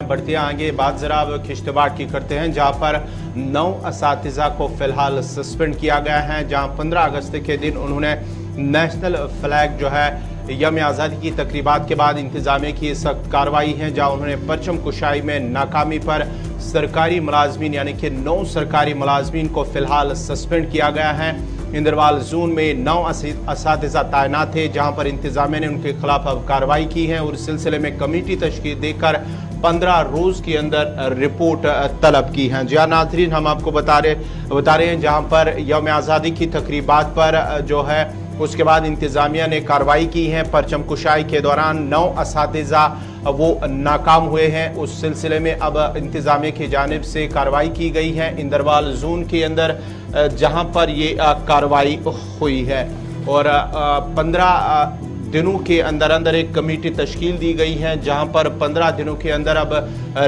बढ़ते हैं आगे, बात जरा अब किश्तवाड़ की करते हैं, जहां पर 9 असातिज़ा को फिलहाल सस्पेंड किया गया है। जहां 15 अगस्त के दिन उन्होंने नेशनल फ्लैग जो है यम आज़ादी की तकरीबात के बाद इंतजामिया की सख्त कार्रवाई है, जहां उन्होंने परचम कुशाई में नाकामी पर सरकारी मुलाजमीन यानी कि 9 सरकारी मुलाजमीन को फिलहाल सस्पेंड किया गया है। इंदरवाल जोन में 9 असातिज़ा तैनात थे, जहां पर इंतजामिया ने उनके खिलाफ अब कार्रवाई की है और इस सिलसिले में कमेटी तश्कील देकर 15 रोज के अंदर रिपोर्ट तलब की है। जहाँ नाज़रीन हम आपको बता रहे हैं, जहां पर यौम आज़ादी की तकरीबात पर जो है उसके बाद इंतजामिया ने कार्रवाई की है। परचम कुशाई के दौरान 9 असातिज़ा वो नाकाम हुए हैं, उस सिलसिले में अब इंतजामिया की जानिब से कार्रवाई की गई है इंदरवाल जोन के अंदर, जहां पर ये कार्रवाई हुई है और 15 दिनों के अंदर अंदर एक कमेटी तश्कील दी गई है, जहां पर 15 दिनों के अंदर अब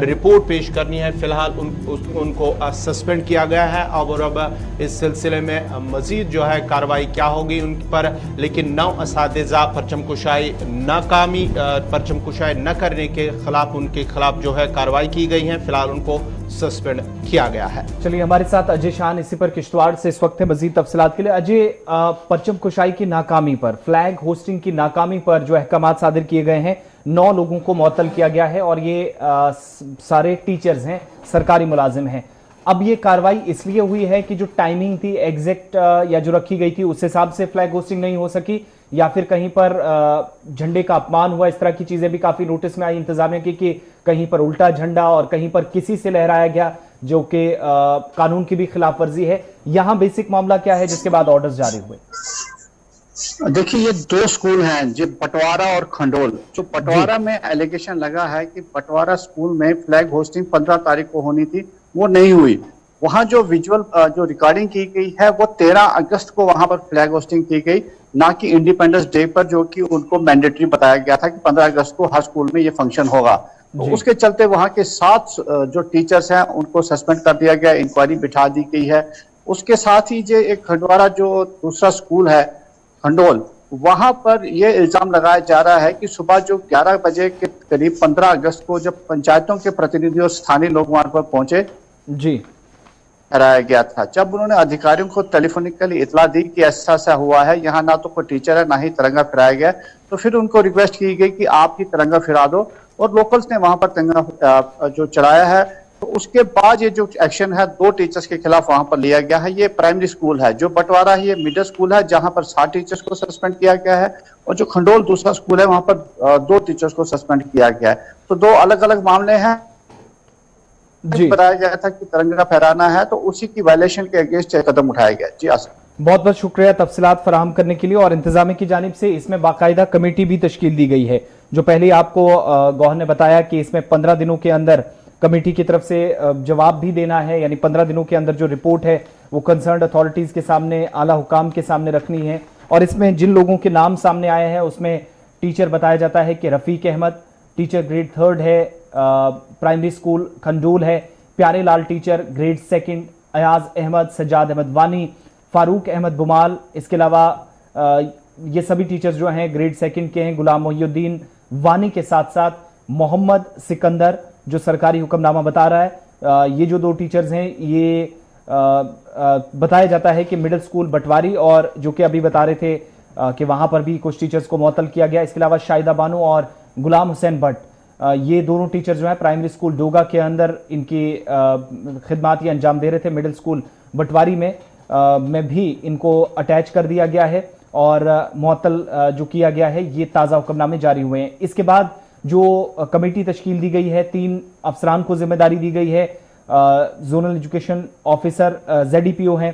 रिपोर्ट पेश करनी है। फिलहाल उनको सस्पेंड किया गया है और अब इस सिलसिले में मजीद जो है कार्रवाई क्या होगी उन पर, लेकिन 9 असातिज़ा परचम कुशाई न करने के खिलाफ उनके खिलाफ जो है कार्रवाई की गई है। फिलहाल उनको सस्पेंड किया गया है। चलिए, हमारे साथ अजय शान इसी पर किश्तवाड़ से इस वक्त है मजीद तफसीलात के लिए। अजय, परचम कुशाई की नाकामी पर, फ्लैग होस्टिंग की नाकामी पर जो अहकाम सादिर किए गए हैं, 9 लोगों को मुअत्तल किया गया है और ये सारे टीचर्स हैं, सरकारी मुलाजिम हैं। अब ये कार्रवाई इसलिए हुई है कि जो टाइमिंग थी एग्जैक्ट या जो रखी गई थी उस हिसाब से फ्लैग होस्टिंग नहीं हो सकी, या फिर कहीं पर झंडे का अपमान हुआ, इस तरह की चीजें भी काफी नोटिस में आई इंतजामिया की कि कहीं पर उल्टा झंडा और कहीं पर किसी से लहराया गया, जो कि कानून की भी खिलाफ वर्जी है। यहां बेसिक मामला क्या है जिसके बाद ऑर्डर्स जारी हुए? देखिए, ये 2 स्कूल हैं, जो पटवारा और खंडोल। जो पटवारा में एलिगेशन लगा है कि पटवारा स्कूल में फ्लैग होस्टिंग 15 तारीख को होनी थी, वो नहीं हुई। वहां जो विजुअल जो रिकॉर्डिंग की गई है वो 13 अगस्त को वहां पर फ्लैग होस्टिंग की गई, ना कि इंडिपेंडेंस डे पर, जो कि उनको मैंडेटरी बताया गया था कि 15 अगस्त को हर स्कूल में ये फंक्शन होगा। तो उसके चलते वहां के 7 जो टीचर्स हैं उनको सस्पेंड कर दिया गया, इंक्वायरी बिठा दी गई है। उसके साथ ही जो एक खंडवारा जो दूसरा स्कूल है खंडोल, वहां पर यह इल्जाम लगाया जा रहा है कि सुबह जो 11 बजे के करीब 15 अगस्त को जब पंचायतों के प्रतिनिधि और स्थानीय लोग वहां पर पहुंचे जी कराया गया था, जब उन्होंने अधिकारियों को टेलीफोनिकली इतला दी कि ऐसा ऐसा हुआ है, यहाँ ना तो कोई टीचर है ना ही तिरंगा फहराया गया, तो फिर उनको रिक्वेस्ट की गई कि आप ही तिरंगा फहरा दो, और लोकल्स ने वहां पर तिरंगा जो चढ़ाया है। तो उसके बाद ये जो एक्शन है 2 टीचर्स के खिलाफ वहां पर लिया गया है। ये प्राइमरी स्कूल है, जो बंटवारा है ये मिडिल स्कूल है, जहां पर 7 टीचर्स को सस्पेंड किया गया है, और जो खंडोल दूसरा स्कूल है वहां पर 2 टीचर्स को सस्पेंड किया गया है। तो 2 अलग अलग मामले हैं। बताया गया था कि तिरंगा फहराना है, तो उसी की वायलेशन के अगेंस्ट कदम उठाया गया। जी आसफ, बहुत बहुत शुक्रिया तफसीलात फराहम करने के लिए। और इंतजामिया की जानिब से इसमें बाकायदा कमेटी भी तश्कील दी गई है, जो पहले ही आपको गौहर ने बताया कि इसमें 15 दिनों के अंदर कमेटी की तरफ से जवाब भी देना है, यानी 15 दिनों के अंदर जो रिपोर्ट है वो कंसर्न्ड अथॉरिटीज के सामने, आला हुकाम के सामने रखनी है। और इसमें जिन लोगों के नाम सामने आए हैं उसमें टीचर बताया जाता है कि रफीक अहमद टीचर ग्रेड 3 है, प्राइमरी स्कूल खंडूल है, प्यारे लाल टीचर ग्रेड 2, अयाज अहमद, सज्जाद अहमद वानी, फारूक अहमद बुमाल, इसके अलावा ये सभी टीचर्स जो हैं ग्रेड 2 के हैं। गुलाम मोहिउद्दीन वानी के साथ साथ मोहम्मद सिकंदर, जो सरकारी हुक्मनामा बता रहा है, ये जो 2 टीचर्स हैं ये बताया जाता है कि मिडिल स्कूल बटवारी, और जो कि अभी बता रहे थे कि वहां पर भी कुछ टीचर्स को मुअत्तल किया गया। इसके अलावा शाहिदा बानो और गुलाम हुसैन भट्ट, ये दोनों टीचर जो है प्राइमरी स्कूल डोगा के अंदर इनकी खिदमात ये अंजाम दे रहे थे। मिडिल स्कूल बटवारी में भी इनको अटैच कर दिया गया है और मुअत्तल जो किया गया है, ये ताज़ा हुक्मनामे जारी हुए हैं। इसके बाद जो कमेटी तश्कील दी गई है, 3 अफसरान को जिम्मेदारी दी गई है। जोनल एजुकेशन ऑफिसर ZDPO हैं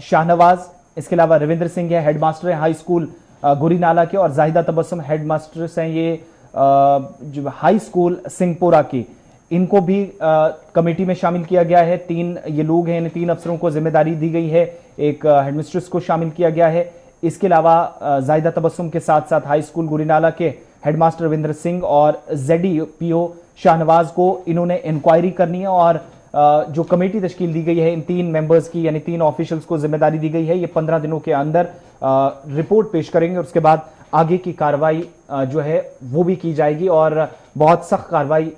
शाहनवाज, इसके अलावा रविंद्र सिंह है, हेडमास्टर है हाई स्कूल गुरी नाला के, और जाहिदा तबस्सुम हेडमास्टर्स हैं ये जो हाई स्कूल सिंहपुरा की। इनको भी कमेटी में शामिल किया गया है। 3 ये लोग हैं, इन 3 अफसरों को जिम्मेदारी दी गई है। एक हेडमिस्ट्रेस को शामिल किया गया है। इसके अलावा जाहिदा तबस्सुम के साथ साथ हाई स्कूल गुरीनाला के हेडमास्टर रविंद्र सिंह और ZDPO शाहनवाज को इन्होंने इंक्वायरी करनी है, और जो कमेटी तश्कील दी गई है इन 3 मेंबर्स की, यानी 3 ऑफिशियल्स को जिम्मेदारी दी गई है, ये 15 दिनों के अंदर रिपोर्ट पेश करेंगे। उसके बाद आगे की कार्रवाई जो है वो भी की जाएगी, और बहुत सख्त कार्रवाई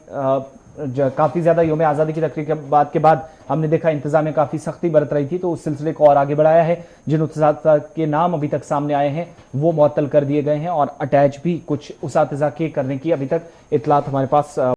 काफी ज्यादा यौम आज़ादी की तकरीर के बाद हमने देखा इंतजामिया काफी सख्ती बरत रही थी, तो उस सिलसिले को और आगे बढ़ाया है। जिन उस्ताद के नाम अभी तक सामने आए हैं वो मुअत्तल कर दिए गए हैं और अटैच भी कुछ उस्ताद के करने की अभी तक इतलात हमारे पास